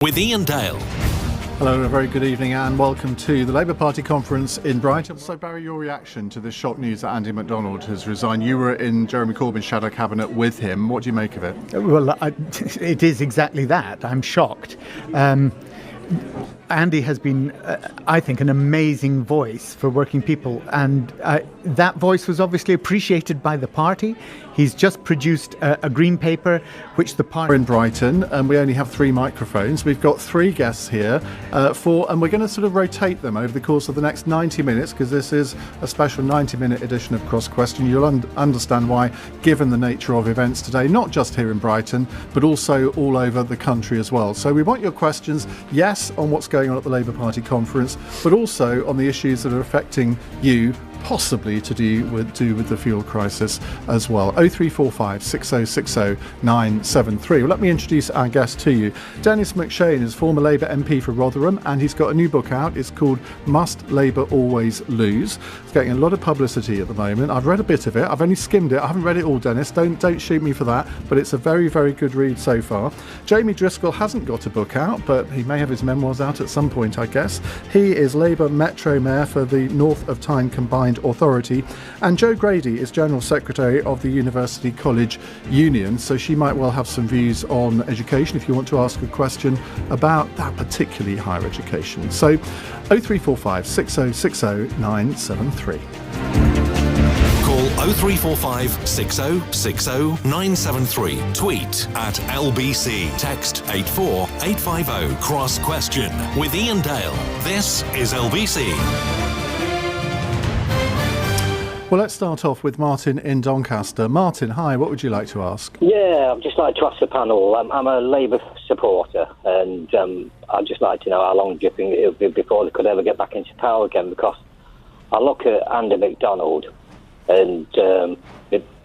with Iain Dale. Hello and a very good evening and welcome to the Labour Party conference in Brighton. So Barry, your reaction to this shock news that Andy McDonald has resigned. You were in Jeremy Corbyn's shadow cabinet with him. What do you make of it? Well, it is exactly that. I'm shocked. Andy has been, I think, an amazing voice for working people, and that voice was obviously appreciated by the party. He's just produced a green paper, which the party... We're in Brighton, and we only have 3 microphones. We've got 3 guests here, and we're going to sort of rotate them over the course of the next 90 minutes, because this is a special 90-minute edition of Cross Question. You'll understand why, given the nature of events today, not just here in Brighton, but also all over the country as well. So we want your questions, yes, on what's going on at the Labour Party conference, but also on the issues that are affecting you, possibly to do with the fuel crisis as well. 0345 6060 973. Well, let me introduce our guest to you. Dennis McShane is former Labour MP for Rotherham, and he's got a new book out. It's called Must Labour Always Lose. It's getting a lot of publicity at the moment. I've read a bit of it. I've only skimmed it. I haven't read it all, Dennis. Don't shoot me for that, but it's a very, very good read so far. Jamie Driscoll hasn't got a book out, but he may have his memoirs out at some point, I guess. He is Labour Metro Mayor for the North of Tyne Combined Authority, and Jo Grady is General Secretary of the University College Union, so she might well have some views on education if you want to ask a question about that, particularly higher education. So 0345 6060 973. Call 0345 6060 973. Tweet at LBC. Text 84850. Cross Question with Iain Dale. This is LBC. Well, let's start off with Martin in Doncaster. Martin, hi, what would you like to ask? Yeah, I'd just like to ask the panel. I'm a Labour supporter, and I'd just like to know how long do you think it'll be before they could ever get back into power again? Because I look at Andy McDonald and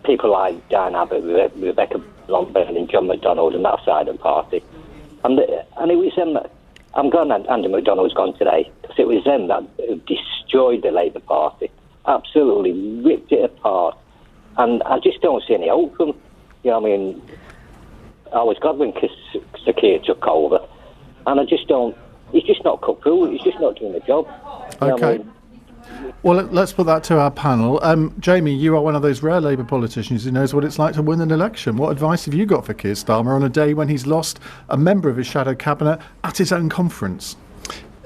people like Dan Abbott, Rebecca Longburn and John McDonald and that side of the party. And it was them that... I'm glad Andy McDonald's gone today, because it was them that destroyed the Labour Party. Absolutely ripped it apart, and I just don't see any hope from. You know what I mean? I was glad when Sakir took over, and I just don't. He's just not cut through. He's just not doing the job. Okay. Well, let's put that to our panel. Jamie, you are one of those rare Labour politicians who knows what it's like to win an election. What advice have you got for Keir Starmer on a day when he's lost a member of his shadow cabinet at his own conference?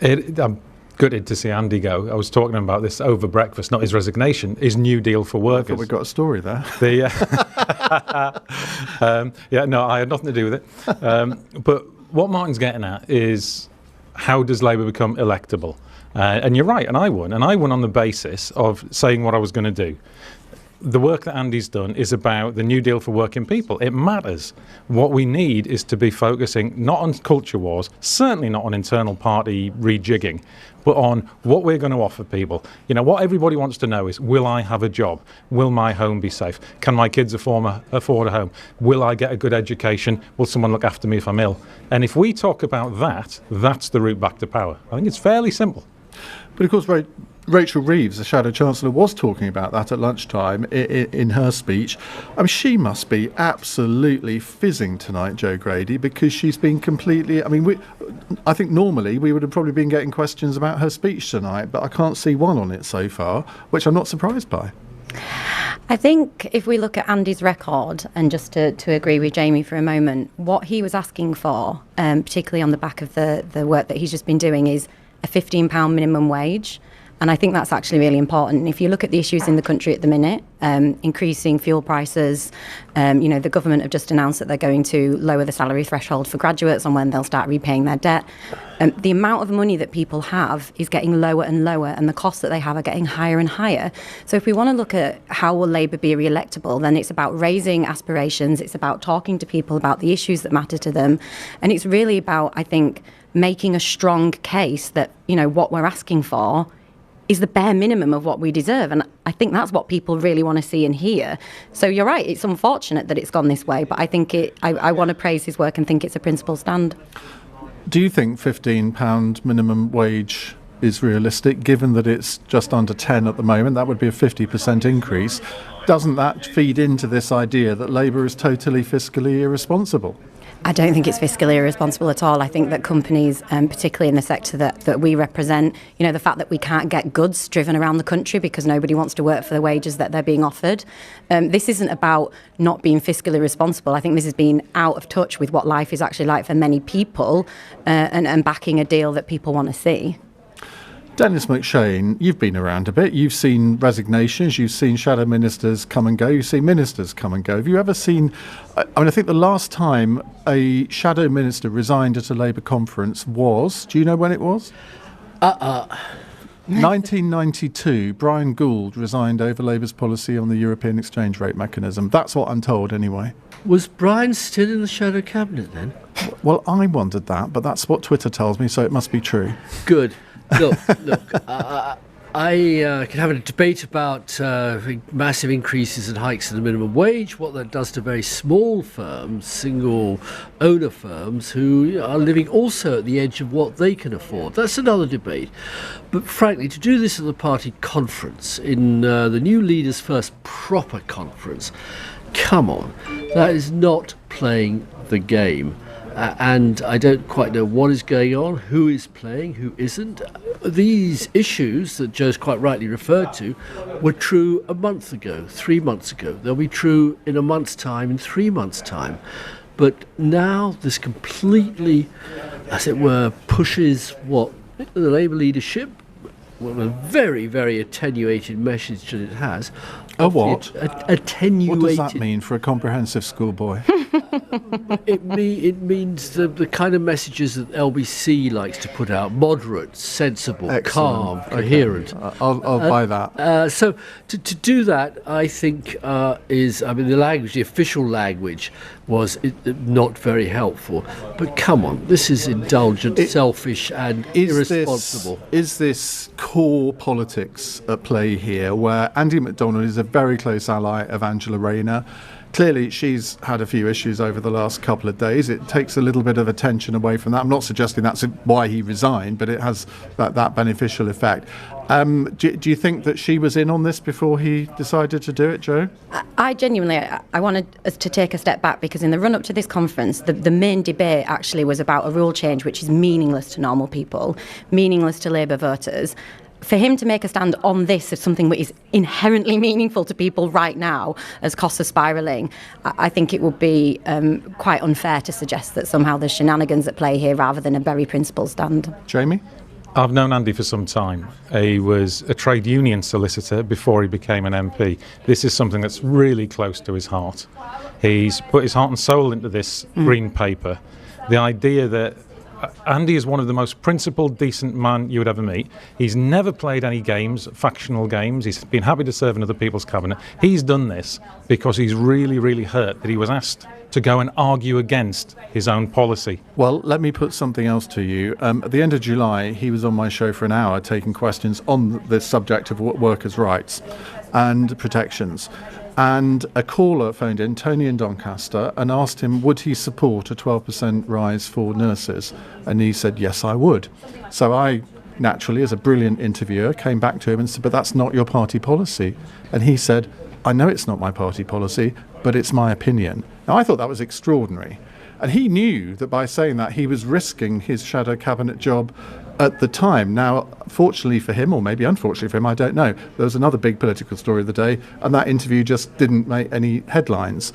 I'm gutted to see Andy go. I was talking about this over breakfast, not his resignation, his New Deal for workers. I thought we got a story there. I had nothing to do with it. But what Martin's getting at is, how does Labour become electable? And you're right, and I won on the basis of saying what I was going to do. The work that Andy's done is about the New Deal for working people. It matters. What we need is to be focusing not on culture wars, certainly not on internal party rejigging, but on what we're going to offer people. You know, what everybody wants to know is, will I have a job? Will my home be safe? Can my kids afford a home? Will I get a good education? Will someone look after me if I'm ill? And if we talk about that, that's the route back to power. I think it's fairly simple. But of course, Rachel Reeves, the Shadow Chancellor, was talking about that at lunchtime in her speech. She must be absolutely fizzing tonight, Jo Grady, because she's been completely... I think normally we would have probably been getting questions about her speech tonight, but I can't see one on it so far, which I'm not surprised by. I think if we look at Andy's record, and just to agree with Jamie for a moment, what he was asking for, particularly on the back of the work that he's just been doing, is a £15 minimum wage. And I think that's actually really important. If you look at the issues in the country at the minute, increasing fuel prices, the government have just announced that they're going to lower the salary threshold for graduates on when they'll start repaying their debt. The amount of money that people have is getting lower and lower, and the costs that they have are getting higher and higher. So if we want to look at how will Labour be re-electable, then it's about raising aspirations, it's about talking to people about the issues that matter to them, and it's really about, I think, making a strong case that, what we're asking for is the bare minimum of what we deserve. And I think that's what people really want to see and hear. So you're right, it's unfortunate that it's gone this way, but I think I want to praise his work and think it's a principled stand. Do you think £15 minimum wage is realistic, given that it's just under 10 at the moment? That would be a 50% increase. Doesn't that feed into this idea that Labour is totally fiscally irresponsible? I don't think it's fiscally irresponsible at all. I think that companies, particularly in the sector that we represent, the fact that we can't get goods driven around the country because nobody wants to work for the wages that they're being offered. This isn't about not being fiscally responsible. I think this has been out of touch with what life is actually like for many people, and backing a deal that people want to see. Dennis McShane, you've been around a bit. You've seen resignations. You've seen shadow ministers come and go. You've seen ministers come and go. Have you ever seen... I think the last time a shadow minister resigned at a Labour conference was... Do you know when it was? 1992. Brian Gould resigned over Labour's policy on the European exchange rate mechanism. That's what I'm told, anyway. Was Brian still in the shadow cabinet then? Well, I wondered that, but that's what Twitter tells me, so it must be true. Good. Look, I could have a debate about massive increases and hikes in the minimum wage, what that does to very small firms, single owner firms who are living also at the edge of what they can afford. That's another debate. But frankly, to do this at the party conference, in the new leader's first proper conference, come on, that is not playing the game. And I don't quite know what is going on, who is playing, who isn't. These issues that Joe's quite rightly referred to were true a month ago, 3 months ago. They'll be true in a month's time, in 3 months' time. But now this completely, as it were, pushes what the Labour leadership, well, a very, very attenuated message that it has. A what? Attenuated. What does that mean for a comprehensive schoolboy? It means the kind of messages that LBC likes to put out: moderate, sensible, calm, coherent. I'll buy that. So to do that, I think the language, the official language, was not very helpful. But come on, this is indulgent, selfish, and irresponsible. Is this core politics at play here, where Andy McDonald is a very close ally of Angela Rayner? Clearly, she's had a few issues over the last couple of days. It takes a little bit of attention away from that. I'm not suggesting that's why he resigned, but it has that beneficial effect. Do you think that she was in on this before he decided to do it, Joe? I genuinely, I wanted us to take a step back, because in the run-up to this conference, the main debate actually was about a rule change which is meaningless to normal people, meaningless to Labour voters. For him to make a stand on this as something that is inherently meaningful to people right now, as costs are spiralling, I think it would be quite unfair to suggest that somehow there's shenanigans at play here rather than a very principled stand. Jamie? I've known Andy for some time. He was a trade union solicitor before he became an MP. This is something that's really close to his heart. He's put his heart and soul into this green paper. The idea that Andy is one of the most principled, decent men you would ever meet. He's never played any games, factional games. He's been happy to serve in other people's cabinet. He's done this because he's really, really hurt that he was asked to go and argue against his own policy. Well, let me put something else to you. At the end of July, he was on my show for an hour taking questions on the subject of workers' rights and protections. And a caller phoned in, Tony in Doncaster, and asked him would he support a 12% rise for nurses. And he said, yes, I would. So I, naturally, as a brilliant interviewer, came back to him and said, but that's not your party policy. And he said, I know it's not my party policy, but it's my opinion. Now, I thought that was extraordinary. And he knew that by saying that, he was risking his shadow cabinet job at the time. Now, fortunately for him, or maybe unfortunately for him, I don't know, there was another big political story of the day, and that interview just didn't make any headlines.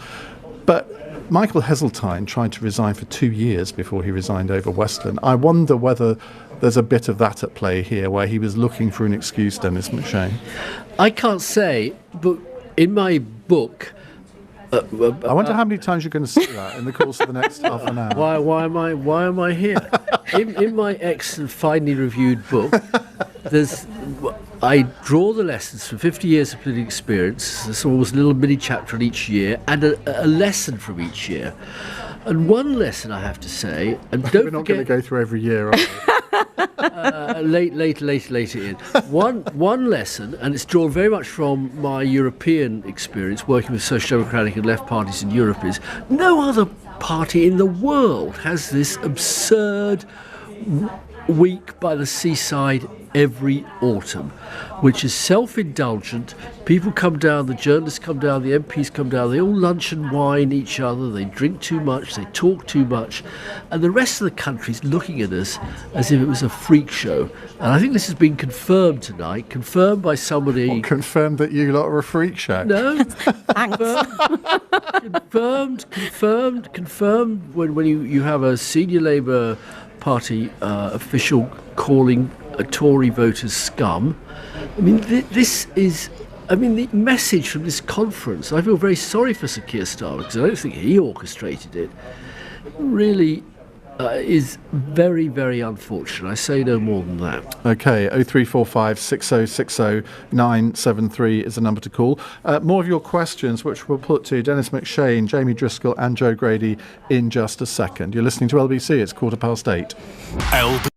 But Michael Heseltine tried to resign for 2 years before he resigned over Westland. I wonder whether there's a bit of that at play here, where he was looking for an excuse, Dennis McShane. I can't say, but in my book... I wonder how many times you're going to say that in the course of the next half an hour. Why am I here? in my excellent, finely reviewed book, I draw the lessons from 50 years of political experience. There's almost a little mini chapter in each year, and a lesson from each year. And one lesson I have to say, and don't We're not going to go through every year, are we? Later in. One lesson, and it's drawn very much from my European experience working with social democratic and left parties in Europe, is no other party in the world has this absurd week by the seaside every autumn, which is self-indulgent. People come down, the journalists come down, the MPs come down, they all lunch and wine each other, they drink too much, they talk too much, and the rest of the country's looking at us as if it was a freak show. And I think this has been confirmed tonight, confirmed by somebody... Confirmed that you lot are a freak show? No. Thanks. Confirmed when you have a senior Labour Party official calling Tory voters scum. I mean, this is... I mean, the message from this conference, I feel very sorry for Sir Keir Starmer because I don't think he orchestrated it, really is very, very unfortunate. I say no more than that. OK, 0345 6060 973 is the number to call. More of your questions, which we'll put to Dennis McShane, Jamie Driscoll and Joe Grady in just a second. You're listening to LBC. It's 8:15. LB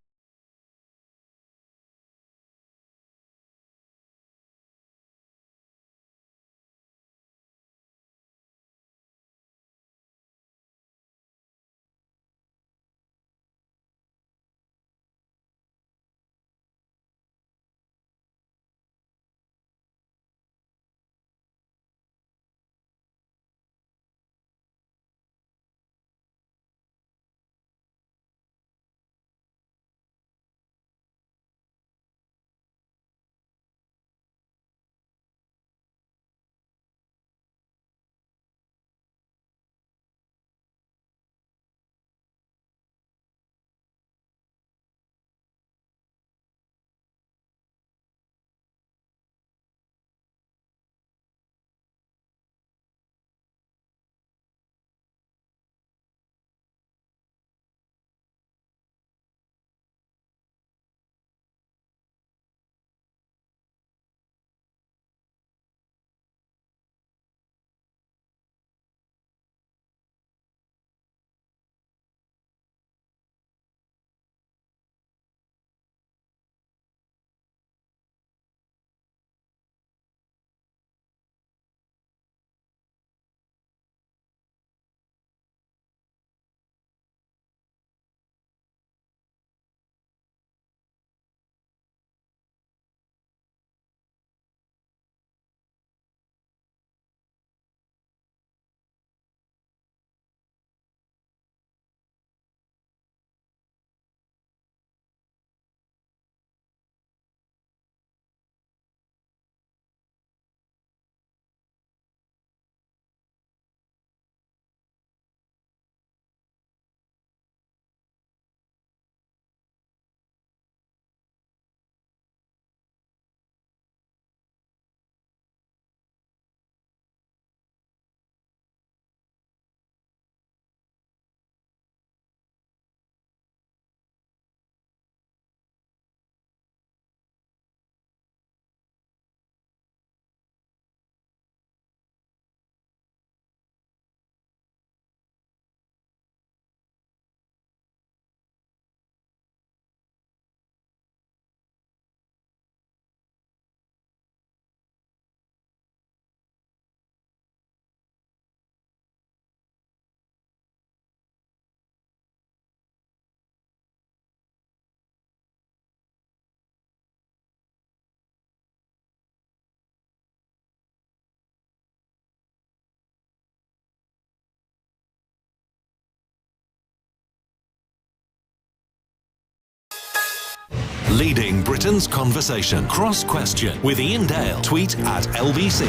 leading Britain's conversation. Cross Question with Iain Dale. Tweet at LBC.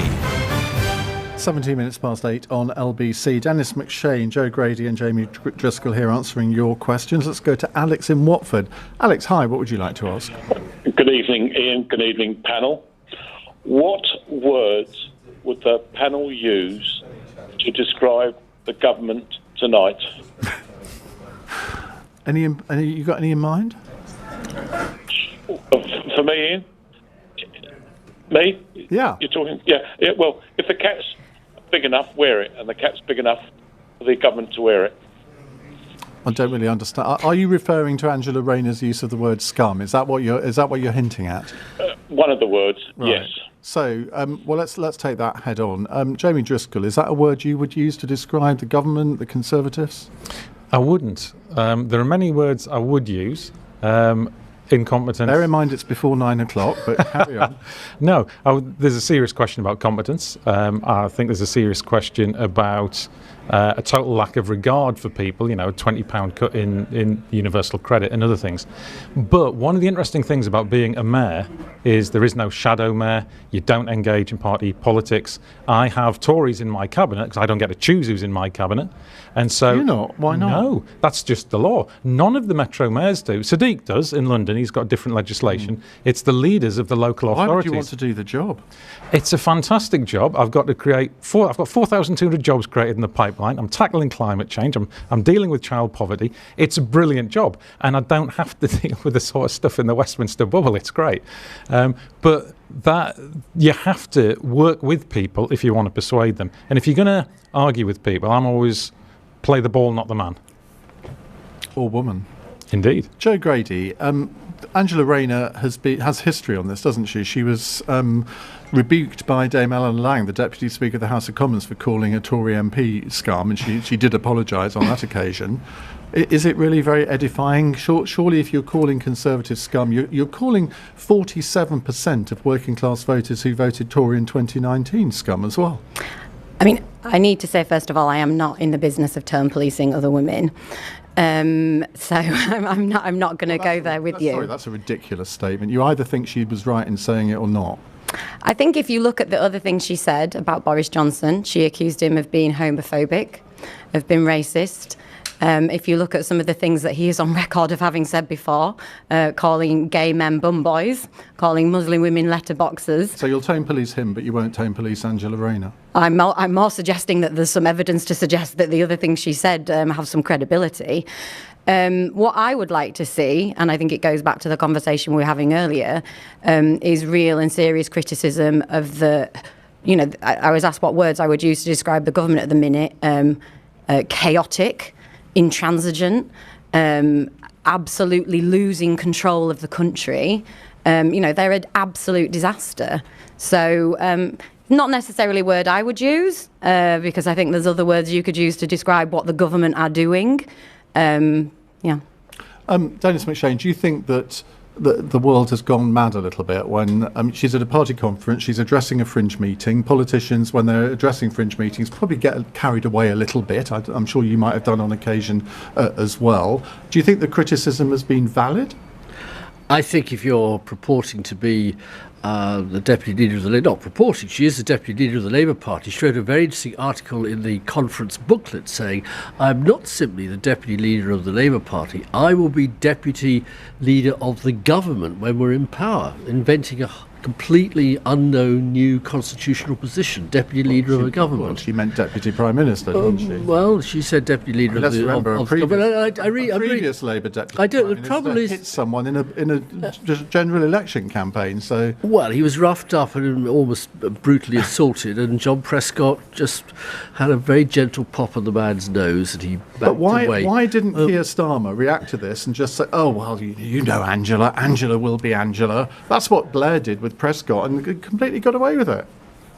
8:17 on LBC. Dennis McShane, Joe Grady and Jamie Driscoll here answering your questions. Let's go to Alex in Watford. Alex, hi, what would you like to ask? Good evening, Ian. Good evening, panel. What words would the panel use to describe the government tonight? You got any in mind? For me, Ian? Me? Yeah. You're talking? Yeah. Well, if the cat's big enough, wear it, and the cat's big enough for the government to wear it. I don't really understand. Are you referring to Angela Rayner's use of the word scum? Is that what you're hinting at? One of the words, right. Yes. So, well, let's take that head on. Jamie Driscoll, is that a word you would use to describe the government, the Conservatives? I wouldn't. There are many words I would use. Incompetence. Bear in mind it's before 9 o'clock, but carry on. No, there's a serious question about competence. I think there's a serious question about a total lack of regard for people, a £20 cut in universal credit and other things. But one of the interesting things about being a mayor is there is no shadow mayor. You don't engage in party politics. I have Tories in my cabinet because I don't get to choose who's in my cabinet. And so, you're not? Why not? No, that's just the law. None of the metro mayors do. Sadiq does in London. He's got different legislation. It's the leaders of the local authorities. Why would you want to do the job? It's a fantastic job. I've got to create I've got 4,200 jobs created in the pipeline. I'm tackling climate change. I'm dealing with child poverty. It's a brilliant job, and I don't have to deal with the sort of stuff in the Westminster bubble. It's great, but that you have to work with people if you want to persuade them. And if you're going to argue with people, I'm always play the ball, not the man. Or woman. Indeed. Joe Grady, Angela Rayner has history on this, doesn't she? She was rebuked by Dame Eleanor Lang, the Deputy Speaker of the House of Commons, for calling a Tory MP scum, and she did apologise on that occasion. Is it really very edifying? Surely if you're calling Conservative scum, you're calling 47% of working class voters who voted Tory in 2019 scum as well. I mean, I need to say, first of all, I am not in the business of term policing other women. So I'm not going to go there with you. Sorry, that's a ridiculous statement. You either think she was right in saying it or not. I think if you look at the other things she said about Boris Johnson, she accused him of being homophobic, of being racist. If you look at some of the things that he is on record of having said before, calling gay men bum boys, calling Muslim women letterboxers. So you'll tone police him, but you won't tone police Angela Rayner? I'm more suggesting that there's some evidence to suggest that the other things she said have some credibility. What I would like to see, and I think it goes back to the conversation we were having earlier, is real and serious criticism of the, I was asked what words I would use to describe the government at the minute, chaotic, intransigent, absolutely losing control of the country. They're an absolute disaster. So not necessarily a word I would use, because I think there's other words you could use to describe what the government are doing. Dennis McShane, do you think that the world has gone mad a little bit when she's at a party conference, she's addressing a fringe meeting? Politicians, when they're addressing fringe meetings, probably get carried away a little bit. I'm sure you might have done on occasion as well. Do you think the criticism has been valid? I think if you're purporting to be the deputy leader of the Labour, not purporting, she is the deputy leader of the Labour Party. She wrote a very interesting article in the conference booklet saying, I'm not simply the deputy leader of the Labour Party, I will be deputy leader of the government when we're in power, inventing a completely unknown new constitutional position, deputy leader of a government. Well, she meant deputy prime minister, didn't she? Well, she said deputy leader Let's remember a previous Labour deputy I don't. prime The trouble minister is, hit someone in a general election campaign. So well, he was roughed up and almost brutally assaulted, and John Prescott just had a very gentle pop on the man's nose, and he backed away. Why didn't Keir Starmer react to this and just say, "Oh well, you know, Angela will be Angela"? That's what Blair did with Prescott and completely got away with it.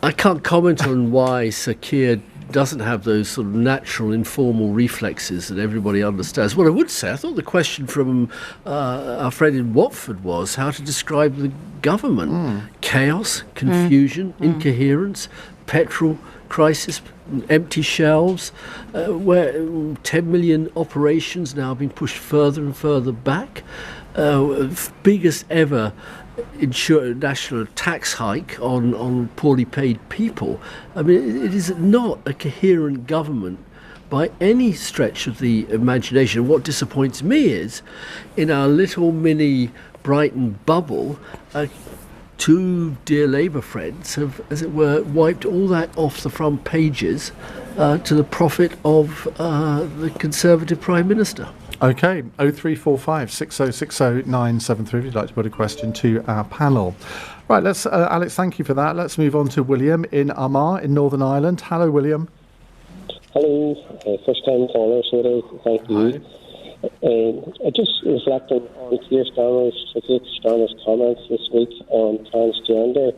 I can't comment on why Sir Keir doesn't have those sort of natural informal reflexes that everybody understands. What I would say, I thought the question from our friend in Watford was how to describe the government. Chaos, confusion, incoherence, petrol crisis, empty shelves, where 10 million operations now being pushed further and further back, biggest ever national tax hike on poorly paid people. I mean, it is not a coherent government by any stretch of the imagination. What disappoints me is, in our little mini Brighton bubble, two dear Labour friends have, as it were, wiped all that off the front pages to the profit of the Conservative Prime Minister. Okay, 0345 6060 973 if you'd like to put a question to our panel. Right, let's Alex, thank you for that. Let's move on to William in Armagh in Northern Ireland. Hello, William. Hello, first time caller, so thank you. I just reflecting on Keir Starmer's comments this week on transgender.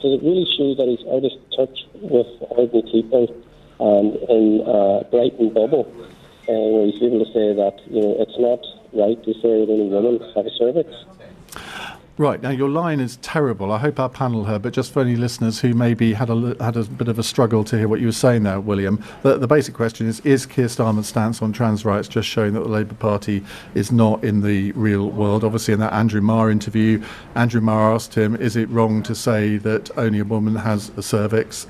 Does it really show that he's out of touch with ordinary people and in Brighton bubble? Where he's able to say that it's not right to say that any women have a cervix? Right, now your line is terrible. I hope our panel heard, but just for any listeners who maybe had a bit of a struggle to hear what you were saying there, William, the basic question is Keir Starmer's stance on trans rights just showing that the Labour Party is not in the real world? Obviously, in that Andrew Marr interview, Andrew Marr asked him, is it wrong to say that only a woman has a cervix?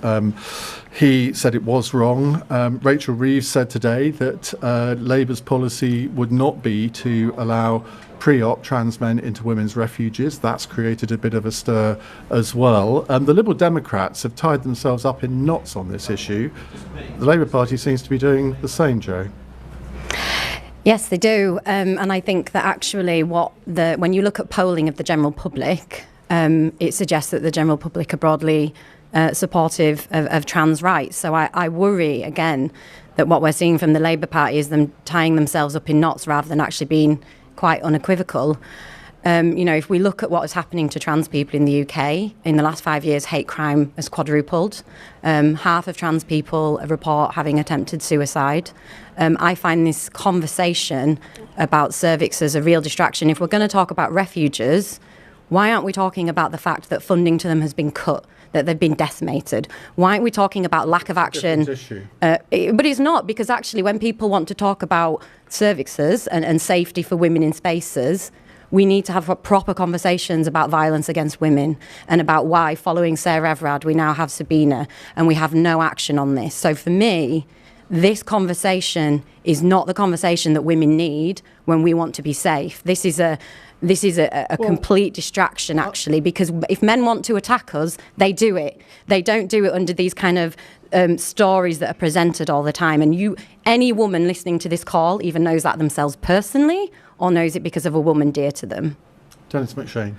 He said it was wrong. Rachel Reeves said today that Labour's policy would not be to allow pre-op trans men into women's refuges. That's created a bit of a stir as well. The Liberal Democrats have tied themselves up in knots on this issue. The Labour Party seems to be doing the same, Jo. Yes, they do. And I think that actually when you look at polling of the general public, it suggests that the general public are broadly supportive of trans rights. So I worry, again, that what we're seeing from the Labour Party is them tying themselves up in knots rather than actually being quite unequivocal. If we look at what is happening to trans people in the UK, in the last 5 years, hate crime has quadrupled. Half of trans people report having attempted suicide. I find this conversation about cervixes a real distraction. If we're going to talk about refuges, why aren't we talking about the fact that funding to them has been cut, that they've been decimated? Why aren't we talking about lack of action? But it's not, because actually when people want to talk about cervixes and safety for women in spaces, we need to have proper conversations about violence against women and about why, following Sarah Everard, we now have Sabina and we have no action on this. So for me, this conversation is not the conversation that women need when we want to be safe. This is a complete distraction, actually, because if men want to attack us, they do it. They don't do it under these kind of stories that are presented all the time. And any woman listening to this call either knows that themselves personally or knows it because of a woman dear to them. Dennis McShane.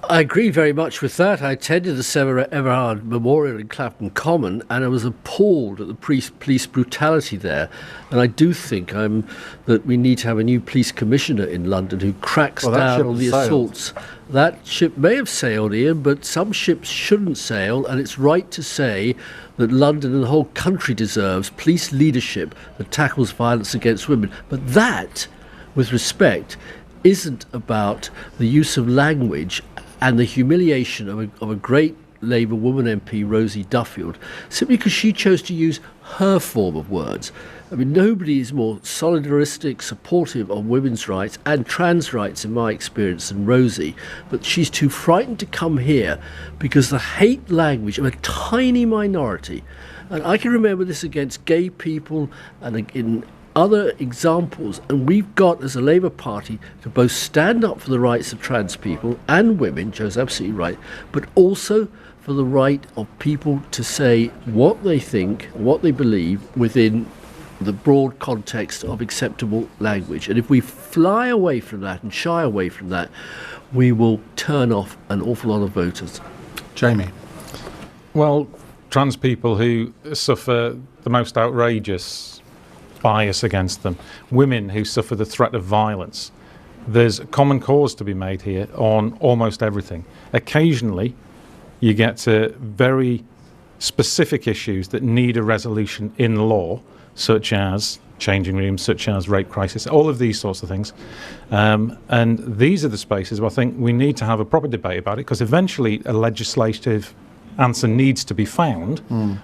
I agree very much with that. I attended the Sarah Everard Memorial in Clapham Common, and I was appalled at the police brutality there. And I do think that we need to have a new police commissioner in London who cracks down on the assaults. That ship may have sailed, Ian, but some ships shouldn't sail, and it's right to say that London and the whole country deserves police leadership that tackles violence against women. But that, with respect, isn't about the use of language and the humiliation of a great Labour woman MP, Rosie Duffield, simply because she chose to use her form of words. I mean, nobody is more solidaristic, supportive of women's rights and trans rights, in my experience, than Rosie. But she's too frightened to come here because the hate language of a tiny minority, and I can remember this against gay people and in other examples, and we've got as a Labour Party to both stand up for the rights of trans people and women, Joe's absolutely right, but also for the right of people to say what they think, what they believe within the broad context of acceptable language. And if we fly away from that and shy away from that, we will turn off an awful lot of voters. Jamie. Well, trans people who suffer the most outrageous bias against them, women who suffer the threat of violence. There's a common cause to be made here on almost everything. Occasionally, you get to very specific issues that need a resolution in law, such as changing rooms, such as rape crisis, all of these sorts of things. And these are the spaces where I think we need to have a proper debate about it, because eventually a legislative answer needs to be found.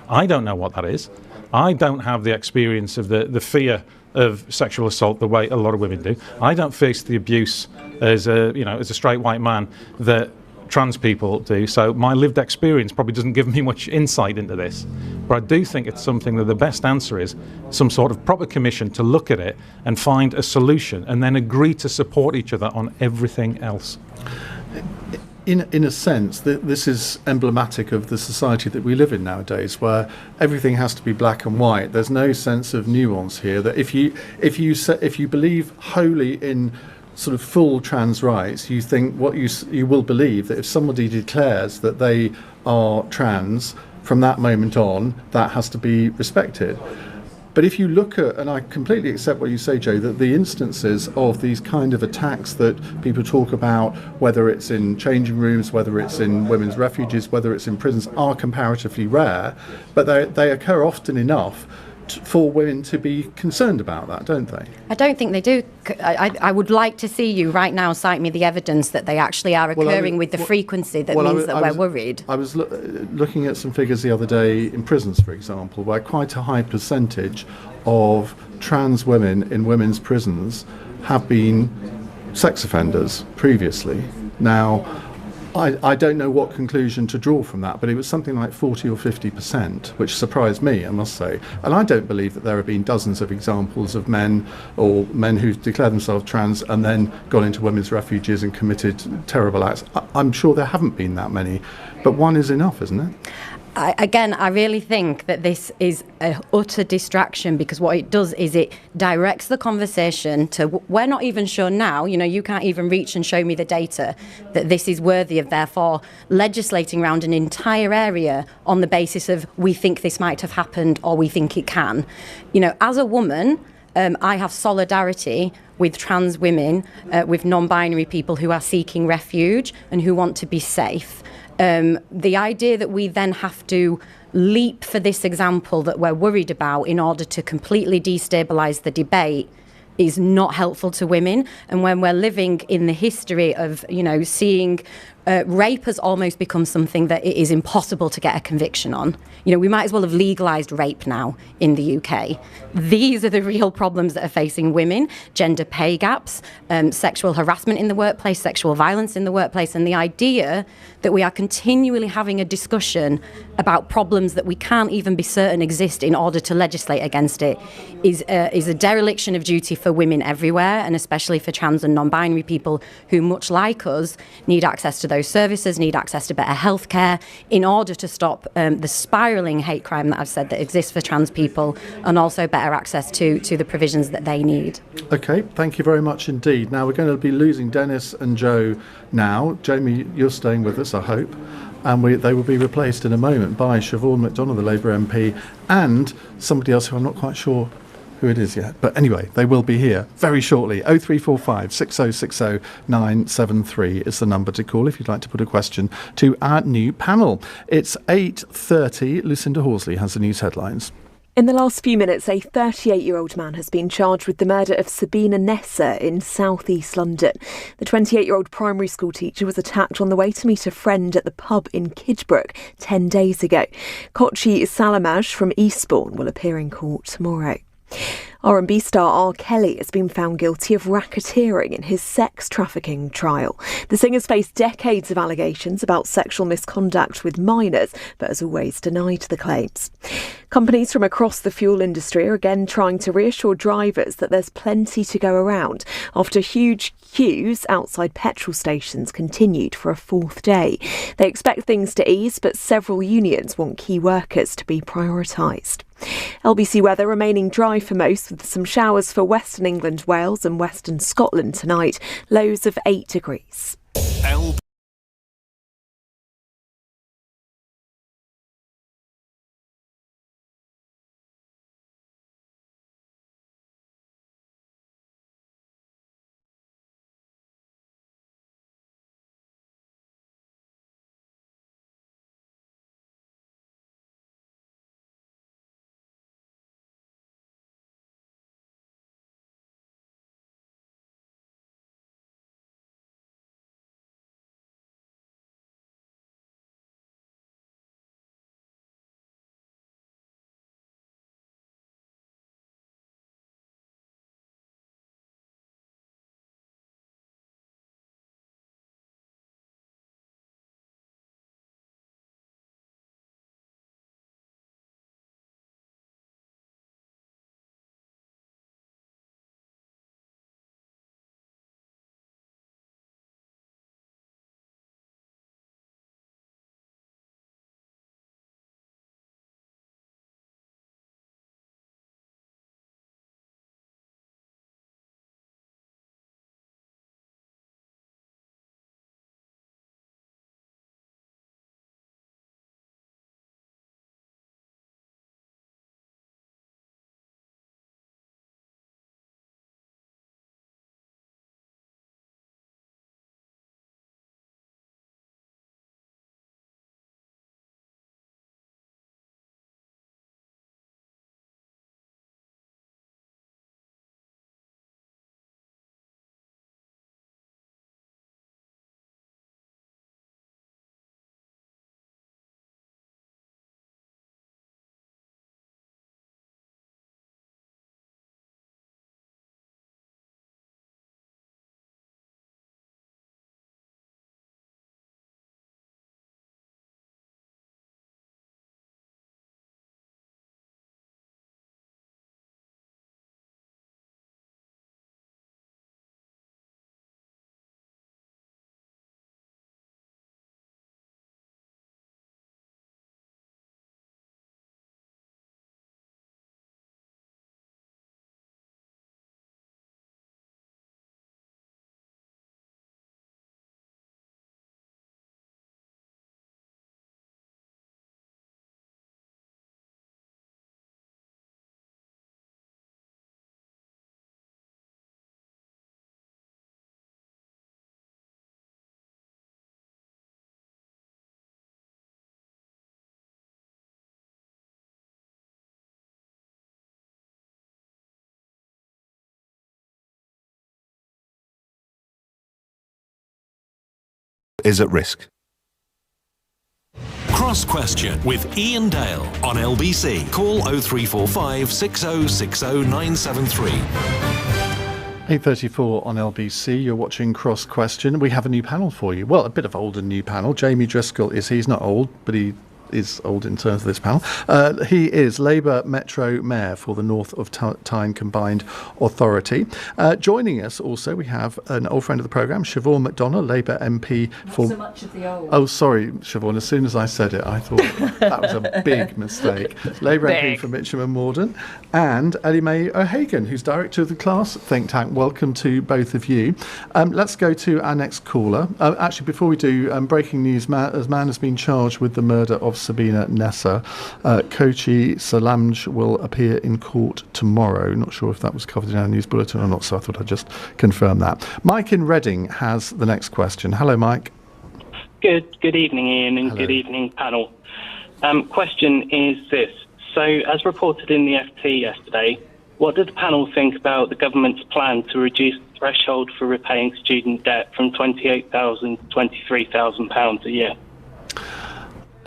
I don't know what that is. I don't have the experience of the fear of sexual assault the way a lot of women do. I don't face the abuse as a straight white man that trans people do. So my lived experience probably doesn't give me much insight into this. But I do think it's something that the best answer is some sort of proper commission to look at it and find a solution, and then agree to support each other on everything else. In a sense, this is emblematic of the society that we live in nowadays, where everything has to be black and white. There's no sense of nuance here. That if you believe wholly in sort of full trans rights, you think you will believe that if somebody declares that they are trans, from that moment on, that has to be respected. But if you look at, and I completely accept what you say, Joe, that the instances of these kind of attacks that people talk about, whether it's in changing rooms, whether it's in women's refuges, whether it's in prisons, are comparatively rare, but they occur often enough for women to be concerned about that, don't they? I don't think they do. I would like to see you right now cite me the evidence that they actually are occurring with the frequency that means that we're worried. I was looking at some figures the other day in prisons, for example, where quite a high percentage of trans women in women's prisons have been sex offenders previously. Now, I don't know what conclusion to draw from that, but it was something like 40 or 50%, which surprised me, I must say. And I don't believe that there have been dozens of examples of men or men who declare themselves trans and then gone into women's refuges and committed terrible acts. I'm sure there haven't been that many, but one is enough, isn't it? I really think that this is an utter distraction, because what it does is it directs the conversation to, we're not even sure now, you can't even reach and show me the data that this is worthy of, therefore legislating around an entire area on the basis of we think this might have happened or we think it can. As a woman, I have solidarity with trans women, with non-binary people who are seeking refuge and who want to be safe. The idea that we then have to leap for this example that we're worried about in order to completely destabilise the debate is not helpful to women. And when we're living in the history of, seeing rape has almost become something that it is impossible to get a conviction on. We might as well have legalised rape now in the UK. These are the real problems that are facing women: gender pay gaps, sexual harassment in the workplace, sexual violence in the workplace, and the idea that we are continually having a discussion about problems that we can't even be certain exist in order to legislate against it is a dereliction of duty for women everywhere, and especially for trans and non-binary people who, much like us, need access to those services, need access to better healthcare in order to stop the spiralling hate crime that I've said that exists for trans people, and also better access to the provisions that they need. Okay, thank you very much indeed. Now we're going to be losing Dennis and Joe now. Jamie, you're staying with us, I hope. And they will be replaced in a moment by Siobhan McDonald, the Labour MP, and somebody else who I'm not quite sure who it is yet. But anyway, they will be here very shortly. 0345 6060 973 is the number to call if you'd like to put a question to our new panel. It's 8:30. Lucinda Horsley has the news headlines. In the last few minutes, a 38-year-old man has been charged with the murder of Sabina Nessa in South East London. The 28-year-old primary school teacher was attacked on the way to meet a friend at the pub in Kidbrooke 10 days ago. Kochi Salamaj from Eastbourne will appear in court tomorrow. R&B star R. Kelly has been found guilty of racketeering in his sex trafficking trial. The singer's faced decades of allegations about sexual misconduct with minors, but has always denied the claims. Companies from across the fuel industry are again trying to reassure drivers that there's plenty to go around after huge queues outside petrol stations continued for a fourth day. They expect things to ease, but several unions want key workers to be prioritised. LBC weather remaining dry for most, with some showers for Western England, Wales and Western Scotland tonight. Lows of 8 degrees. is at risk. Cross Question with Iain Dale on LBC. Call 0345 6060 973. 8:34 on LBC. You're watching Cross Question. We have a new panel for you. Well, a bit of older new panel. Jamie Driscoll he's not old, but he is old in terms of this panel. He is Labour Metro Mayor for the North of Tyne Combined Authority. Joining us also, we have an old friend of the programme, Siobhan McDonnell, Labour MP for... Not so much of the old. Oh, sorry, Siobhan. As soon as I said it, I thought that was a big mistake. Labour MP for Mitcham and Morden. And Ellie Mae O'Hagan, who's Director of the Class think tank. Welcome to both of you. Let's go to our next caller. Actually, before we do, breaking news, a man has been charged with the murder of Sabina Nessa. Kochi Salamj will appear in court tomorrow. Not sure if that was covered in our news bulletin or not, so I thought I'd just confirm that. Mike in Reading has the next question. Hello, Mike. Good evening, Iain, and Hello. Good evening, panel. Question is this. So, as reported in the FT yesterday, what did the panel think about the government's plan to reduce the threshold for repaying student debt from £28,000 to £23,000 a year?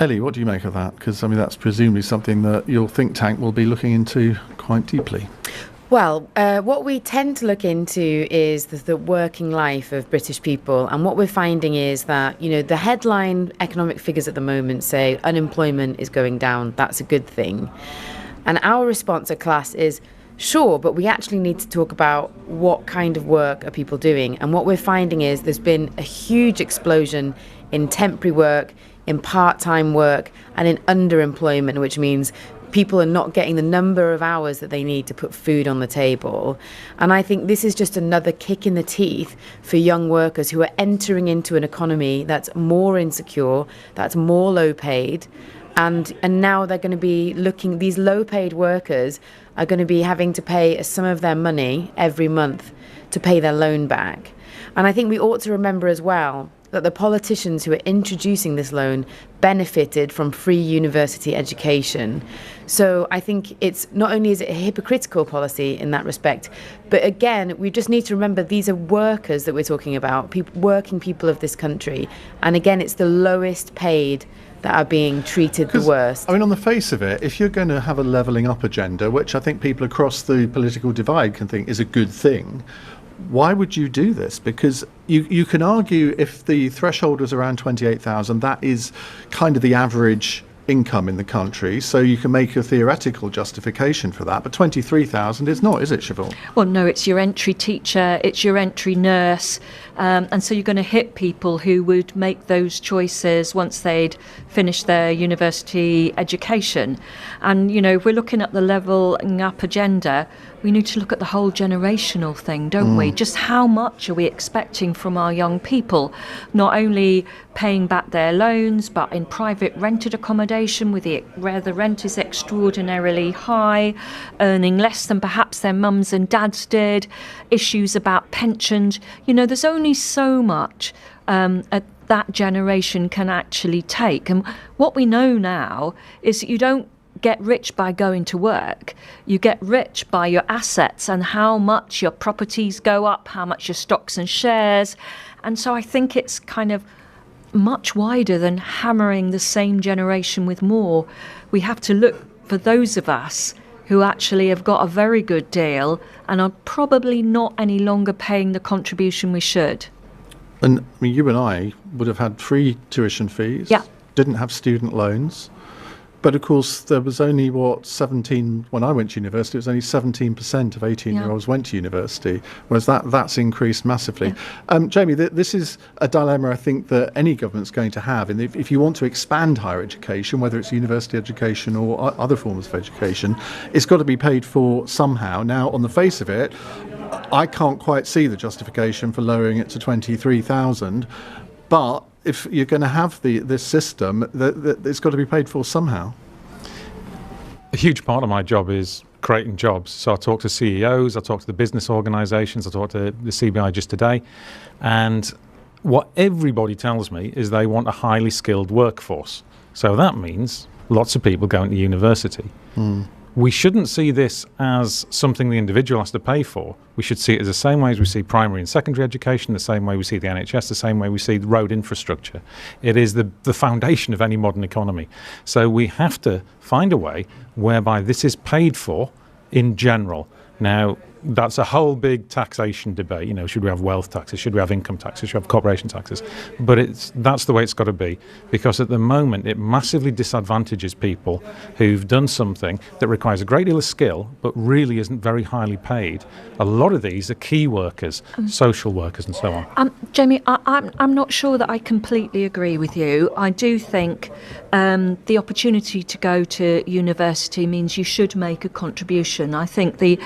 Ellie, what do you make of that? Because, that's presumably something that your think tank will be looking into quite deeply. Well, what we tend to look into is the working life of British people. And what we're finding is that, the headline economic figures at the moment say unemployment is going down. That's a good thing. And our response at Class is, sure, but we actually need to talk about what kind of work are people doing. And what we're finding is there's been a huge explosion in temporary work, in part-time work, and in underemployment, which means people are not getting the number of hours that they need to put food on the table. And I think this is just another kick in the teeth for young workers who are entering into an economy that's more insecure, that's more low paid. And now they're going to be these low paid workers are going to be having to pay some of their money every month to pay their loan back. And I think we ought to remember as well that the politicians who are introducing this loan benefited from free university education. So I think it's not only is it a hypocritical policy in that respect, but again, we just need to remember these are workers that we're talking about, working people of this country. And again, it's the lowest paid that are being treated the worst. On the face of it, if you're going to have a levelling up agenda, which I think people across the political divide can think is a good thing, why would you do this? Because you can argue if the threshold was around 28,000, that is kind of the average income in the country, so you can make a theoretical justification for that. But 23,000 is not, is it, Siobhan? Well, no, it's your entry teacher, it's your entry nurse, and so you're going to hit people who would make those choices once they'd finished their university education. And, if we're looking at the levelling up agenda, we need to look at the whole generational thing, don't we? Just how much are we expecting from our young people, not only paying back their loans, but in private rented accommodation where the rent is extraordinarily high, earning less than perhaps their mums and dads did, issues about pensions. There's only so much that generation can actually take. And what we know now is that you don't get rich by going to work. You get rich by your assets and how much your properties go up, how much your stocks and shares. And so I think it's kind of much wider than hammering the same generation with more. We have to look for those of us who actually have got a very good deal and are probably not any longer paying the contribution we should. And you and I would have had free tuition fees, didn't have student loans. But of course, there was only, when I went to university, it was only 17% of 18-year-olds went to university, whereas that's increased massively. Jamie, this is a dilemma I think that any government's going to have. And if you want to expand higher education, whether it's university education or other forms of education, it's got to be paid for somehow. Now, on the face of it, I can't quite see the justification for lowering it to 23,000, but if you're going to have this system, it's got to be paid for somehow. A huge part of my job is creating jobs. So I talk to CEOs, I talk to the business organisations, I talk to the CBI just today. And what everybody tells me is they want a highly skilled workforce. So that means lots of people going to university. we shouldn't see this as something the individual has to pay for. We should see it as the same way as we see primary and secondary education, the same way we see the NHS, the same way we see the road infrastructure. It is the foundation of any modern economy. So we have to find a way whereby this is paid for in general. Now, that's a whole big taxation debate. You know, should we have wealth taxes? Should we have income taxes? Should we have corporation taxes? But that's the way it's got to be, because at the moment it massively disadvantages people who've done something that requires a great deal of skill but really isn't very highly paid. A lot of these are key workers, social workers and so on. Jamie, I'm not sure that I completely agree with you. I do think the opportunity to go to university means you should make a contribution. I think the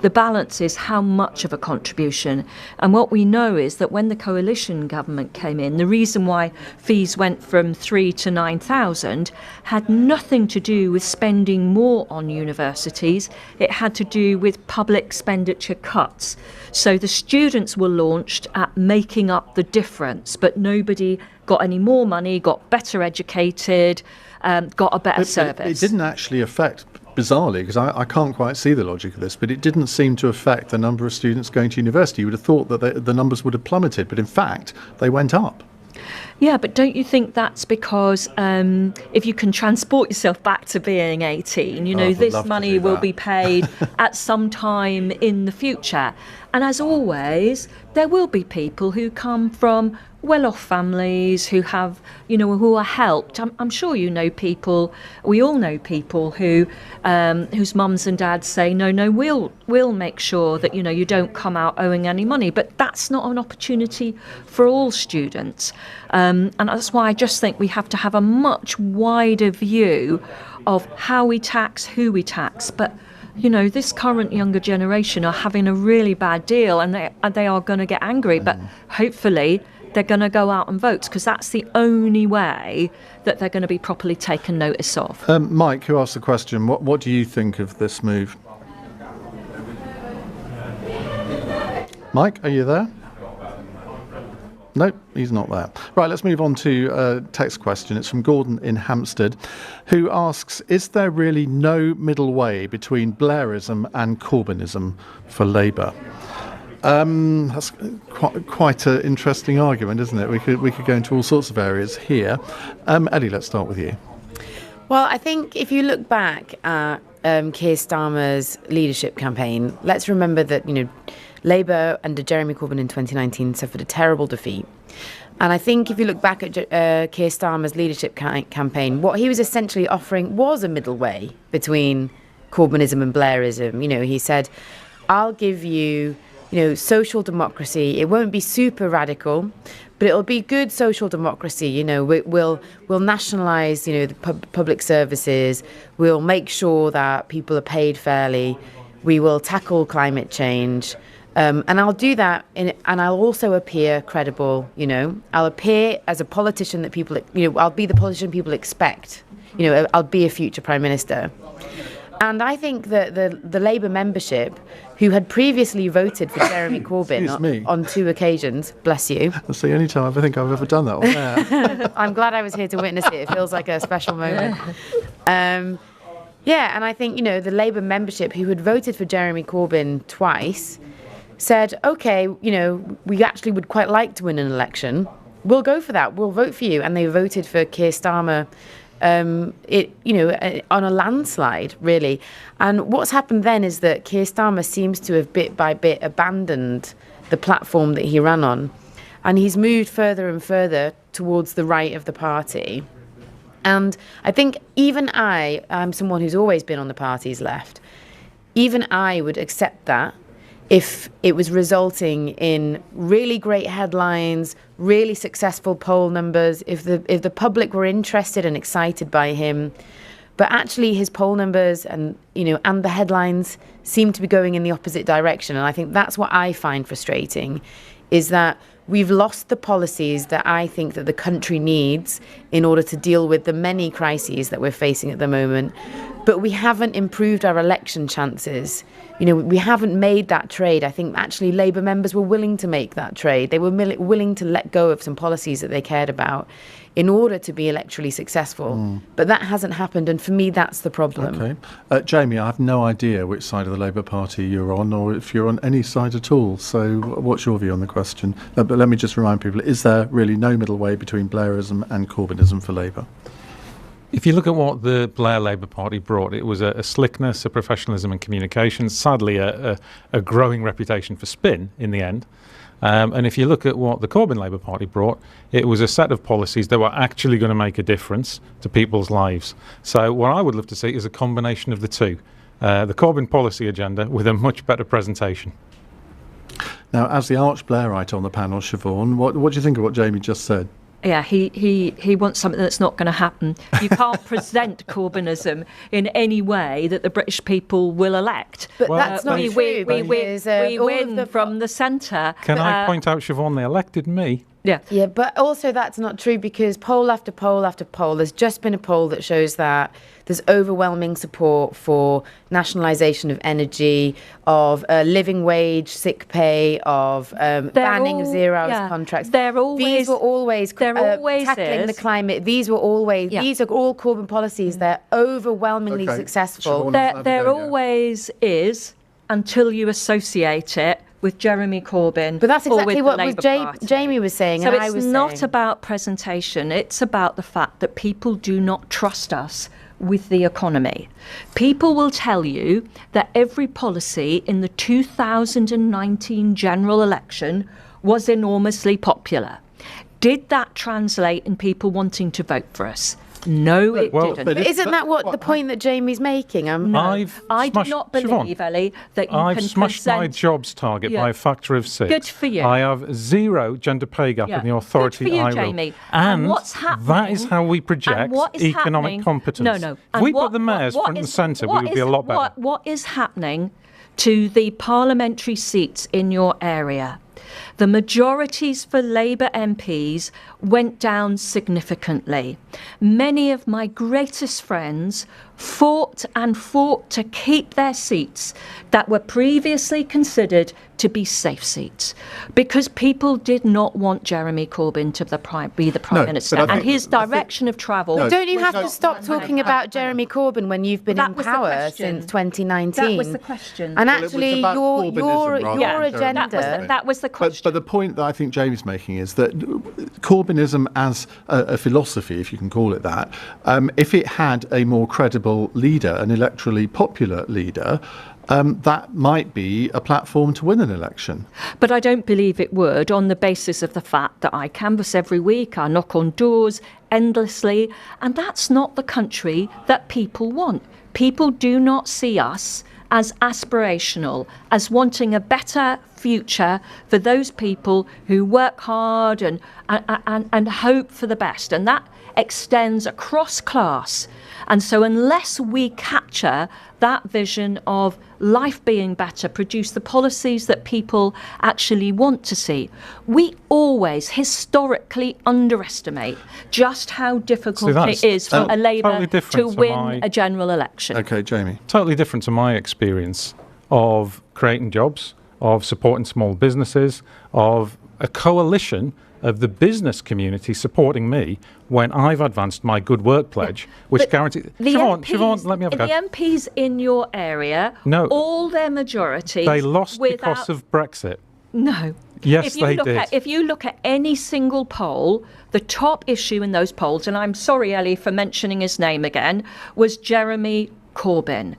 balance is how much of a contribution. And what we know is that when the coalition government came in, the reason why fees went from 3 to 9,000 had nothing to do with spending more on universities. It had to do with public expenditure cuts. So the students were launched at making up the difference, but nobody got any more money, got better educated, got a better service. It didn't actually affect, bizarrely, because I can't quite see the logic of this, but it didn't seem to affect the number of students going to university. You would have thought that the numbers would have plummeted, but in fact, they went up. Yeah, but don't you think that's because if you can transport yourself back to being 18, you know, this money will be paid at some time in the future. And as always, there will be people who come from well-off families who have, you know, who are helped. I'm sure you know people, we all know people who whose mums and dads say, no, we'll make sure that, you know, you don't come out owing any money. But that's not an opportunity for all students. And that's why I just think we have to have a much wider view of how we tax, who we tax. But you know, this current younger generation are having a really bad deal, and they are going to get angry. But hopefully they're going to go out and vote, because that's the only way that they're going to be properly taken notice of. Mike, who asked the question, what do you think of this move? Mike, are you there? No, he's not there. Right, let's move on to a text question. It's from Gordon in Hampstead, who asks, is there really no middle way between Blairism and Corbynism for Labour? That's quite an interesting argument, isn't it? We could go into all sorts of areas here. Eddie, let's start with you. Well, I think if you look back at Keir Starmer's leadership campaign, let's remember that, you know, Labour under Jeremy Corbyn in 2019 suffered a terrible defeat. And I think if you look back at Keir Starmer's leadership campaign, what he was essentially offering was a middle way between Corbynism and Blairism. You know, he said, I'll give you, you know, social democracy. It won't be super radical, but it'll be good social democracy. You know, we'll nationalise, you know, the public services. We'll make sure that people are paid fairly. We will tackle climate change. And I'll do that, and I'll also appear credible, you know. I'll appear as a politician that people, you know, I'll be the politician people expect. You know, I'll be a future Prime Minister. And I think that the Labour membership, who had previously voted for Jeremy Corbyn on 2 occasions, bless you. That's the only time I think I've ever done that on there. I'm glad I was here to witness it. It feels like a special moment. Yeah, and I think, you know, the Labour membership, who had voted for Jeremy Corbyn twice, said, OK, you know, we actually would quite like to win an election. We'll go for that. We'll vote for you. And they voted for Keir Starmer, you know, on a landslide, really. And what's happened then is that Keir Starmer seems to have bit by bit abandoned the platform that he ran on. And he's moved further and further towards the right of the party. And I think even I'm someone who's always been on the party's left. Even I would accept that if it was resulting in really great headlines, really successful poll numbers, if the public were interested and excited by him. But actually his poll numbers and, you know, and the headlines seem to be going in the opposite direction. And I think that's what I find frustrating, is that we've lost the policies that I think that the country needs in order to deal with the many crises that we're facing at the moment. but we haven't improved our election chances. You know, we haven't made that trade. I think actually Labour members were willing to make that trade. They were willing to let go of some policies that they cared about in order to be electorally successful. But that hasn't happened, and for me, that's the problem. Okay. Jamie, I have no idea which side of the Labour Party you're on, or if you're on any side at all. So what's your view on the question? But let me just remind people, is there really no middle way between Blairism and Corbynism for Labour? If you look at what the Blair Labour Party brought, it was a slickness, a professionalism and communication, sadly a growing reputation for spin in the end. And if you look at what the Corbyn Labour Party brought, it was a set of policies that were actually going to make a difference to people's lives. So what I would love to see is a combination of the two. The Corbyn policy agenda with a much better presentation. Now, as the arch Blairite on the panel, Siobhan, what do you think of what Jamie just said? Yeah, he wants something that's not going to happen. You can't present Corbynism in any way that the British people will elect. But that's not true. We win from the centre. Can I point out, Siobhan, they elected me. Yeah, but also that's not true, because poll after poll after poll, there's just been a poll that shows that there's overwhelming support for nationalisation of energy, of living wage, sick pay, of banning of zero-hours contracts. These were always tackling the climate. These were always these are all Corbyn policies. They're overwhelmingly successful. There always is, until you associate it with Jeremy Corbyn. But that's exactly what Jamie was saying. So and it's I was not saying. about presentation. It's about the fact that people do not trust us with the economy. People will tell you that every policy in the 2019 general election was enormously popular. Did that translate in people wanting to vote for us? No, it didn't. But isn't that what the point that Jamie's making? I do not believe, Ellie, that you I've can smashed present... my jobs target by a factor of 6. Good for you. I have 0 gender pay gap in the authority Good for you, I rule. Jamie. And what's happening, that is how we project economic competence. No. If we put the mayors front and centre, we would be a lot better. What is happening to the parliamentary seats in your area? The majorities for Labour MPs went down significantly. Many of my greatest friends fought to keep their seats that were previously considered to be safe seats, because people did not want Jeremy Corbyn to be the Prime Minister, and his direction of travel... Don't you have to stop talking about Jeremy Corbyn when you've been in power since 2019? That was the question. And actually, your agenda... That was the question. But the point that I think Jamie's making is that Corbynism as a philosophy, if you can call it that, if it had a more credible leader, an electorally popular leader, that might be a platform to win an election. But I don't believe it would, on the basis of the fact that I canvass every week, I knock on doors endlessly, and that's not the country that people want. People do not see us as aspirational, as wanting a better future for those people who work hard and hope for the best. And that extends across class. And so unless we capture that vision of life being better, produce the policies that people actually want to see, we always historically underestimate just how difficult it is for a Labour to win a general election. OK, Jamie. Totally different to my experience of creating jobs, of supporting small businesses, of a coalition of the business community supporting me when I've advanced my good work pledge, which guarantees... Siobhan, let me have a go. The MPs in your area, all their majority... They lost because of Brexit. No. Yes, they did. If you look at any single poll, the top issue in those polls, and I'm sorry, Ellie, for mentioning his name again, was Jeremy Corbyn.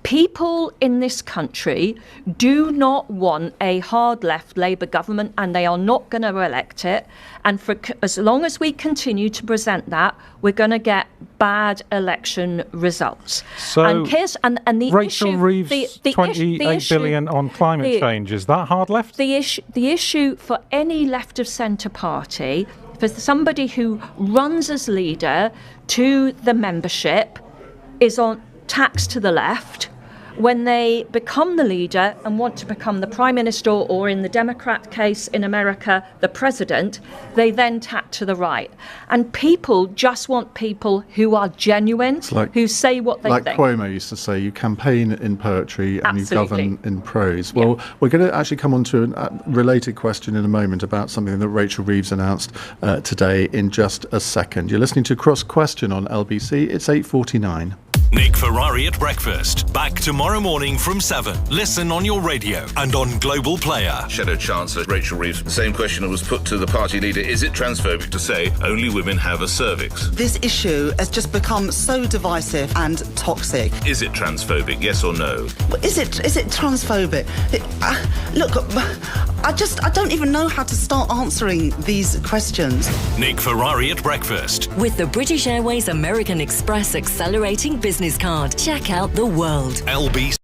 People in this country do not want a hard left Labour government, and they are not going to elect it. And for as long as we continue to present that, we're going to get bad election results. So, and the Rachel issue, Reeves' $28 billion on climate change, is that hard left? The issue for any left of centre party, for somebody who runs as leader to the membership, is on tax to the left, When they become the leader and want to become the Prime Minister, or in the Democrat case in America, the President, they then tap to the right. And people just want people who are genuine, who say what they think. Like Cuomo used to say, you campaign in poetry and Absolutely. you govern in prose. Well, we're going to actually come on to a related question in a moment about something that Rachel Reeves announced today in just a second. You're listening to Cross Question on LBC. It's 8:49. Nick Ferrari at breakfast. Back tomorrow morning from 7. Listen on your radio and on Global Player. Shadow Chancellor Rachel Reeves, the same question that was put to the party leader. Is it transphobic to say only women have a cervix? This issue has just become so divisive and toxic. Is it transphobic, yes or no? Is it transphobic? Look, I don't even know how to start answering these questions. Nick Ferrari at breakfast. With the British Airways American Express Accelerating Business Card. Check out the world. LBC.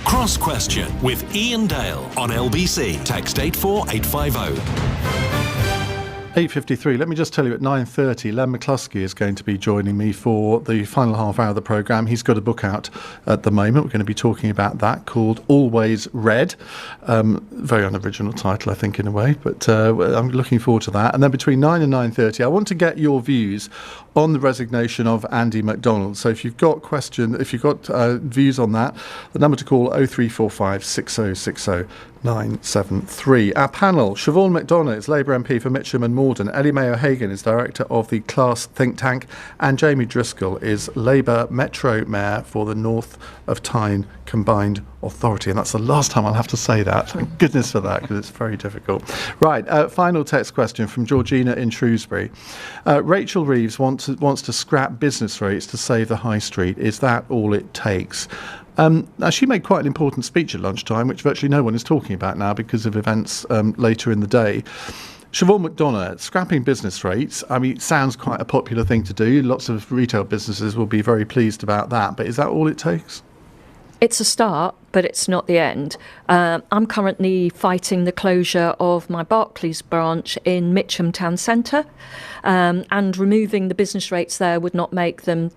Cross Question with Iain Dale on LBC. Text 84850. 8:53. Let me just tell you, at 9:30, Len McCluskey is going to be joining me for the final half hour of the programme. He's got a book out at the moment. We're going to be talking about that, called Always Red. Very unoriginal title, I think, in a way, but I'm looking forward to that. And then between 9 and 9:30, I want to get your views on the resignation of Andy McDonald. So if you've got views on that, the number to call 0345 6060 973. Our panel: Siobhan McDonough is Labour MP for Mitcham and Morden, Ellie May O'Hagan is Director of the Class think tank, and Jamie Driscoll is Labour Metro Mayor for the North of Tyne Combined Authority. And that's the last time I'll have to say that. Thank goodness for that, because it's very difficult. Right, final text question from Georgina in Shrewsbury. Rachel Reeves wants to scrap business rates to save the high street. Is that all it takes? Now, she made quite an important speech at lunchtime, which virtually no one is talking about now because of events later in the day. Siobhan McDonough, scrapping business rates, I mean, it sounds quite a popular thing to do. Lots of retail businesses will be very pleased about that. But is that all it takes? It's a start, but it's not the end. I'm currently fighting the closure of my Barclays branch in Mitcham Town Centre, and removing the business rates there would not make them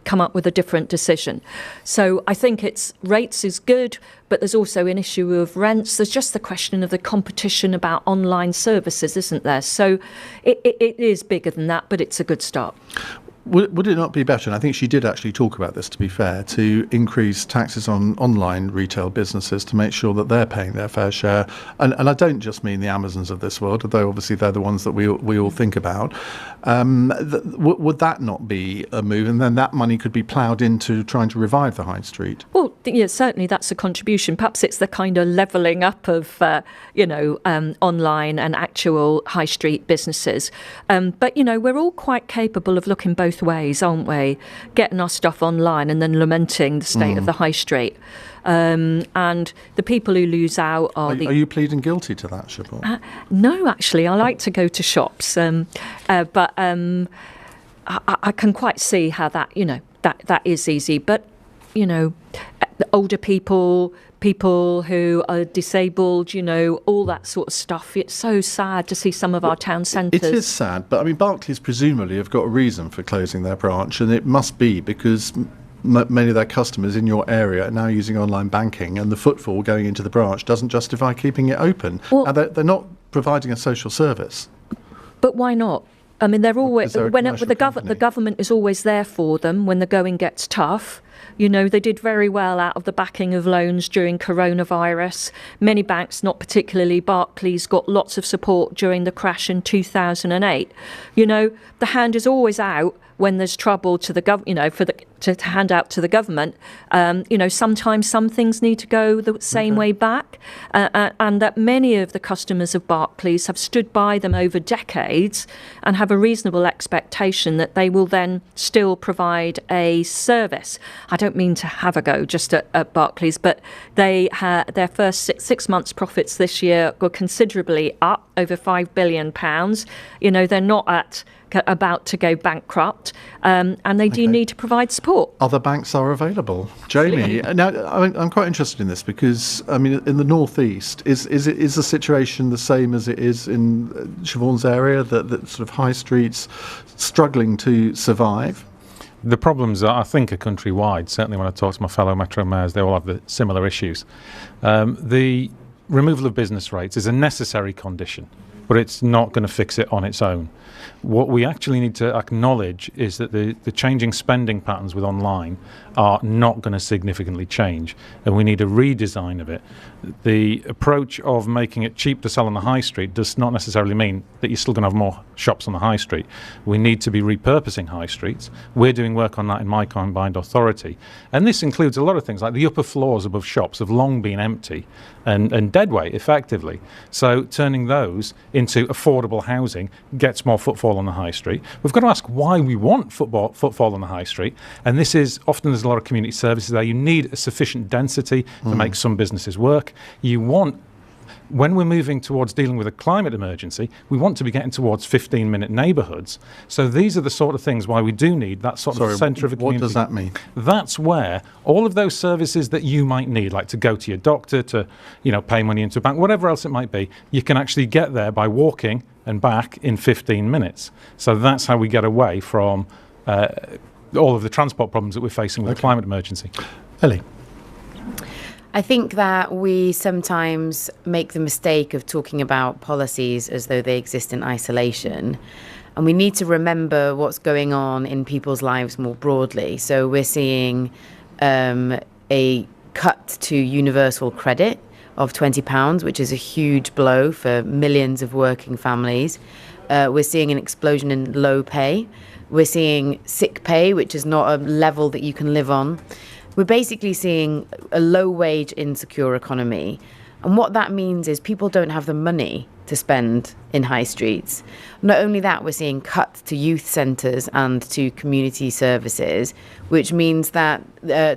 come up with a different decision. So I think rates is good, but there's also an issue of rents. There's just the question of the competition about online services, isn't there? So it is bigger than that, but it's a good start. Would it not be better, and I think she did actually talk about this, to be fair, to increase taxes on online retail businesses to make sure that they're paying their fair share? And I don't just mean the Amazons of this world, although obviously they're the ones that we all think about. Would that not be a move? And then that money could be ploughed into trying to revive the high street? Well, yeah, certainly that's a contribution. Perhaps it's the kind of levelling up of, online and actual high street businesses. But, we're all quite capable of looking both ways, aren't we? Getting our stuff online and then lamenting the state of the high street. And the people who lose out are Are you pleading guilty to that, Siobhan? No, actually, I like to go to shops, but I can quite see how that is easy. But older people who are disabled, all that sort of stuff. It's so sad to see some of our town centres. It is sad, but I mean, Barclays presumably have got a reason for closing their branch, and it must be because many of their customers in your area are now using online banking, and the footfall going into the branch doesn't justify keeping it open. Well, they're not providing a social service. But why not? I mean, they're always the government is always there for them when the going gets tough. They did very well out of the backing of loans during coronavirus. Many banks, not particularly Barclays, got lots of support during the crash in 2008. The hand is always out when there's trouble to the to hand out to the government. Sometimes some things need to go the same way back, and that many of the customers of Barclays have stood by them over decades and have a reasonable expectation that they will then still provide a service. I don't mean to have a go just at Barclays, but they their first six months' profits this year were considerably up, over £5 billion. They're not about to go bankrupt, and they do need to provide support. Other banks are available. Jamie, now I'm quite interested in this because, I mean, in the northeast, is the situation the same as it is in Siobhan's area, that sort of high streets struggling to survive? The problems I think are countrywide. Certainly when I talk to my fellow Metro mayors, they all have the similar issues. The removal of business rates is a necessary condition, but it's not going to fix it on its own. What we actually need to acknowledge is that the changing spending patterns with online are not going to significantly change, and we need a redesign of it. The approach of making it cheap to sell on the high street does not necessarily mean that you're still going to have more shops on the high street. We need to be repurposing high streets. We're doing work on that in my combined authority, and this includes a lot of things like the upper floors above shops have long been empty and dead weight effectively. So turning those into affordable housing gets more footfall on the high street. We've got to ask why we want footfall on the high street, and this is often there's a lot of community services there. You need a sufficient density to make some businesses work. When we're moving towards dealing with a climate emergency, we want to be getting towards 15-minute neighbourhoods. So these are the sort of things why we do need that sort of centre of a community. What does that mean? That's where all of those services that you might need, like to go to your doctor, to pay money into a bank, whatever else it might be, you can actually get there by walking and back in 15 minutes. So that's how we get away from all of the transport problems that we're facing with the climate emergency. Ellie? I think that we sometimes make the mistake of talking about policies as though they exist in isolation. And we need to remember what's going on in people's lives more broadly. So we're seeing a cut to universal credit of £20, which is a huge blow for millions of working families. We're seeing an explosion in low pay. We're seeing sick pay, which is not a level that you can live on. We're basically seeing a low-wage, insecure economy. And what that means is people don't have the money to spend in high streets. Not only that, we're seeing cuts to youth centres and to community services, which means that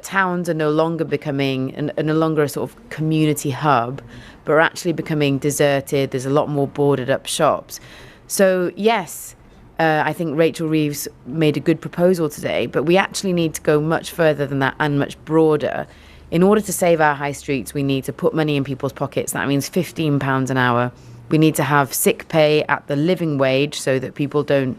towns are no longer a sort of community hub, but are actually becoming deserted. There's a lot more boarded up shops. So yes, I think Rachel Reeves made a good proposal today, but we actually need to go much further than that and much broader. In order to save our high streets, we need to put money in people's pockets. That means £15 an hour. We need to have sick pay at the living wage so that people don't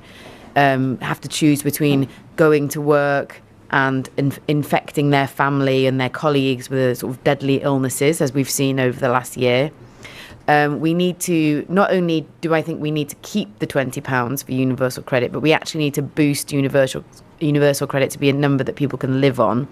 have to choose between going to work and infecting their family and their colleagues with sort of deadly illnesses, as we've seen over the last year. We need to, not only do I think we need to keep the £20 for universal credit, but we actually need to boost universal credit to be a number that people can live on.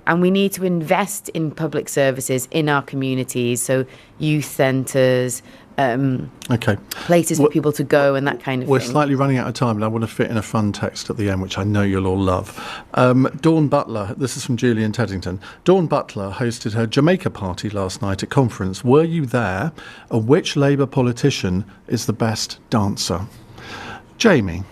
And we need to invest in public services in our communities, so youth centres, places for people to go and that kind of thing. We're slightly running out of time, and I want to fit in a fun text at the end, which I know you'll all love. Dawn Butler, this is from Julian Teddington. Dawn Butler hosted her Jamaica party last night at conference. Were you there? And which Labour politician is the best dancer? Jamie?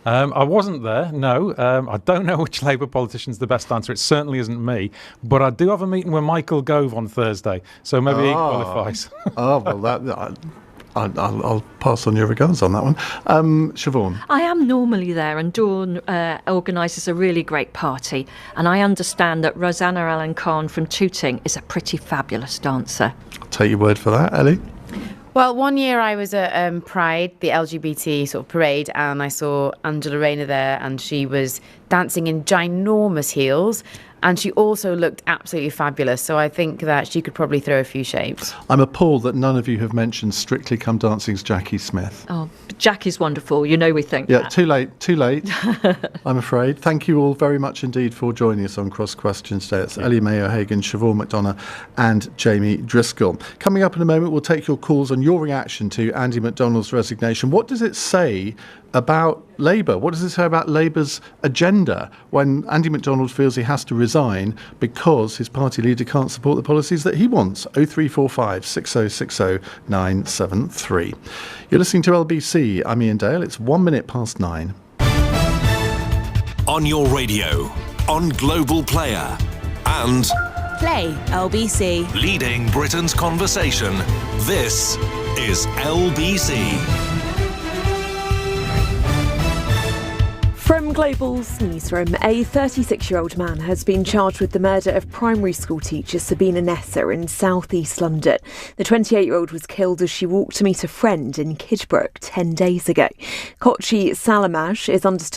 I wasn't there, no. I don't know which Labour politician's the best dancer. It certainly isn't me. But I do have a meeting with Michael Gove on Thursday, so maybe he qualifies. Well, I'll pass on your regards on that one. Siobhan? I am normally there, and Dawn organises a really great party. And I understand that Rosanna Allen-Khan from Tooting is a pretty fabulous dancer. I'll take your word for that, Ellie. Well, one year I was at Pride, the LGBT sort of parade, and I saw Angela Rayner there, and she was dancing in ginormous heels, and she also looked absolutely fabulous. So I think that she could probably throw a few shapes. I'm appalled that none of you have mentioned Strictly Come Dancing's Jackie Smith. Oh, Jackie's wonderful. You know we think Yeah, that. too late, I'm afraid. Thank you all very much indeed for joining us on Cross Questions today. It's Ellie Mayo-Hagan, Siobhan McDonough and Jamie Driscoll. Coming up in a moment, we'll take your calls on your reaction to Andy McDonald's resignation. What does it say about Labour? What does it say about Labour's agenda when Andy McDonald feels he has to resign because his party leader can't support the policies that he wants? 0345 6060 973. You're listening to LBC. I'm Iain Dale. It's 1 minute past 9. On your radio, on Global Player, and Play LBC. leading Britain's conversation. This is LBC. From Global's newsroom, a 36-year-old man has been charged with the murder of primary school teacher Sabina Nessa in South East London. The 28-year-old was killed as she walked to meet a friend in Kidbrooke 10 days ago. Kochi Salamash is understood